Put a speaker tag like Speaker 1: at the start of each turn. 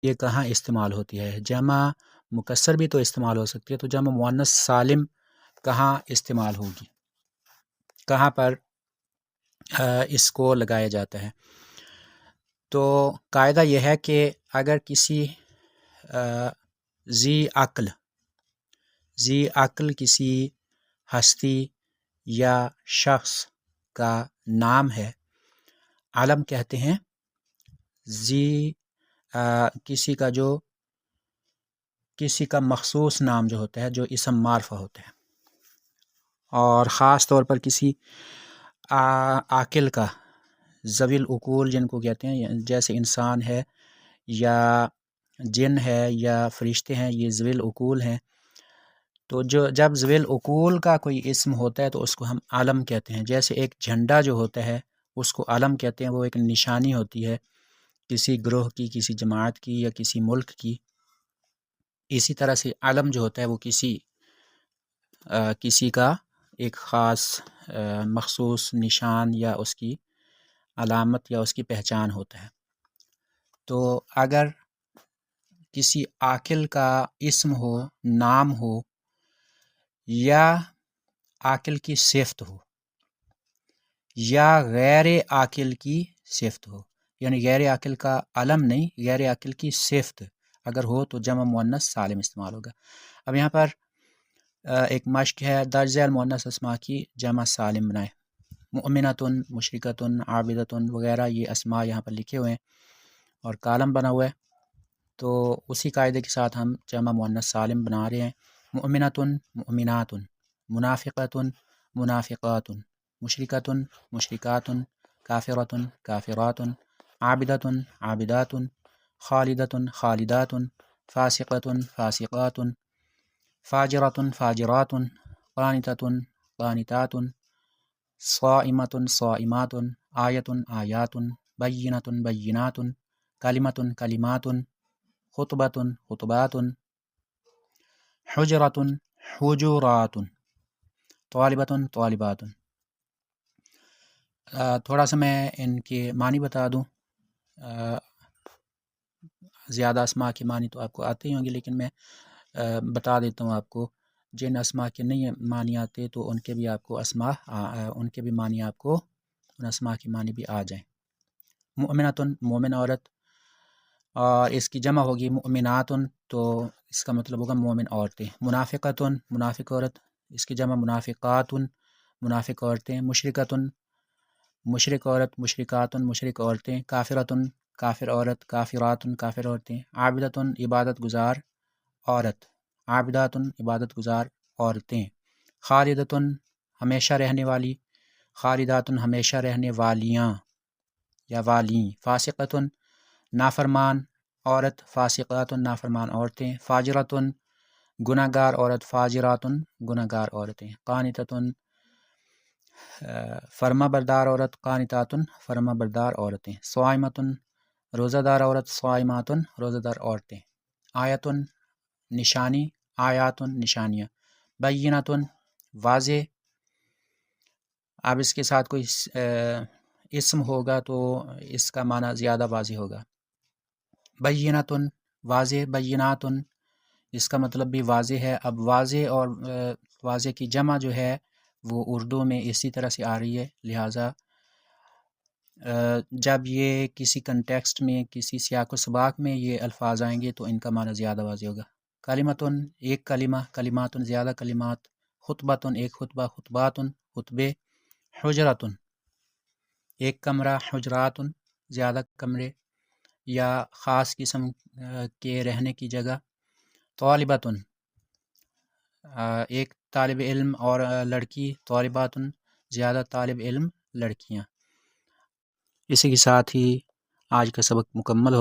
Speaker 1: یہ کہاں استعمال ہوتی ہے؟ جمع مکسر بھی تو استعمال ہو سکتی ہے، تو جمع مؤنث سالم کہاں استعمال ہوگی، کہاں پر اس کو لگایا جاتا ہے؟ تو قاعدہ یہ ہے کہ اگر کسی ذی عقل کسی ہستی یا شخص کا نام ہے، علم کہتے ہیں کسی کا مخصوص نام جو ہوتا ہے، جو اسم معرفہ ہوتا ہے، اور خاص طور پر کسی عاقل کا، ذوی العقول جن کو کہتے ہیں، جیسے انسان ہے یا جن ہے یا فرشتے ہیں، یہ ذوی العقول ہیں، تو جب ذوی العقول کا کوئی اسم ہوتا ہے تو اس کو ہم علم کہتے ہیں۔ جیسے ایک جھنڈا جو ہوتا ہے اس کو علم کہتے ہیں، وہ ایک نشانی ہوتی ہے کسی گروہ کی، کسی جماعت کی یا کسی ملک کی۔ اسی طرح سے علم جو ہوتا ہے وہ کسی کا ایک خاص مخصوص نشان یا اس کی علامت یا اس کی پہچان ہوتا ہے۔ تو اگر کسی عاقل کا اسم ہو، نام ہو، یا عاقل کی صفت ہو، یا غیر عاقل کی صفت ہو، یعنی غیر عاقل کا علم نہیں، غیر عاقل کی صفت اگر ہو تو جمع مؤنث سالم استعمال ہوگا۔ اب یہاں پر ایک مشق ہے، درج ذیل مؤنث اسماء کی جمع سالم بنائیں۔ مؤمنۃ، مشرکۃ، عابدۃ وغیرہ یہ اسماء یہاں پر لکھے ہوئے ہیں اور کالم بنا ہوا ہے، تو اسی قاعدے کے ساتھ ہم جمع مؤنث سالم بنا رہے ہیں۔ مؤمنۃ، مؤمنات، منافقۃ، منافقات، مشرکۃ، مشرکات، کافرۃ، کافرات، عابدۃ، عابدات، خالدۃ، خالدات، فاسقۃ، فاسقات، فاجرۃ، فاجرات، قانتۃ، قانتات، صائمۃ، صائمات، آیۃ، آیات، بینۃ، بینات، کلمۃ، کلمات، خطبۃ، خطبات، حجرۃ، حجرات، طالبۃ، طالبات۔ تھوڑا سا میں ان کے معنی بتا دوں۔ زیادہ اسماء کے معنی تو آپ کو آتے ہی ہوں گے، لیکن میں بتا دیتا ہوں آپ کو، جن اسماء کے نہیں معنی آتے تو ان کے بھی آپ کو ان کے بھی معنی آپ کو، ان اسماء کے معنی بھی آ جائیں۔ مؤمنۃ، مومن عورت، اور اس کی جمع ہوگی مؤمنات، تو اس کا مطلب ہوگا مومن عورتیں۔ منافقۃ، منافق عورت، اس کی جمع منافقات، منافق عورتیں۔ مشرکۃ، مشرک عورت، مشرکات، مشرک عورتیں۔ کافرۃ، کافر عورت، کافرات، کافر عورتیں۔ عابدۃ، عبادت گزار عورت، عابدات، عبادت گزار عورتیں۔ خالدۃ، ہمیشہ رہنے والی، خالدات، ہمیشہ رہنے والیاں یا والیں۔ فاسقۃ، نافرمان عورت، فاسقات، نافرمان عورتیں۔ فاجرۃ، گناہ گار عورت، فاجرات، گناہ گار عورتیں۔ قانتۃ، فرما بردار عورت، قانتات، فرما بردار عورتیں۔ صائمۃ، روزہ دار عورت، صائمات، روزہ دار عورتیں۔ آیۃ، نشانی، آیات، نشانیاں۔ بینۃ، واضح، اب اس کے ساتھ کوئی اسم ہوگا تو اس کا معنی زیادہ واضح ہوگا۔ بینۃ، واضح، بینات، اس کا مطلب بھی واضح ہے۔ اب واضح اور واضح کی جمع جو ہے وہ اردو میں اسی طرح سے آ رہی ہے، لہٰذا جب یہ کسی کنٹیکسٹ میں، کسی سیاق و سباق میں یہ الفاظ آئیں گے تو ان کا معنی زیادہ واضح ہوگا۔ کلمۃ، ایک کلمہ، کلمات، زیادہ کلمات۔ خطبۃ، ایک خطبہ، خطبات، خطبے۔ حجرۃ، ایک کمرہ، حجرات، زیادہ کمرے یا خاص قسم کے رہنے کی جگہ۔ طالبۃ، ایک طالب علم اور لڑکی۔ طالبات، زیادہ طالب علم لڑکیاں۔ اسی کے ساتھ ہی آج کا سبق مکمل ہو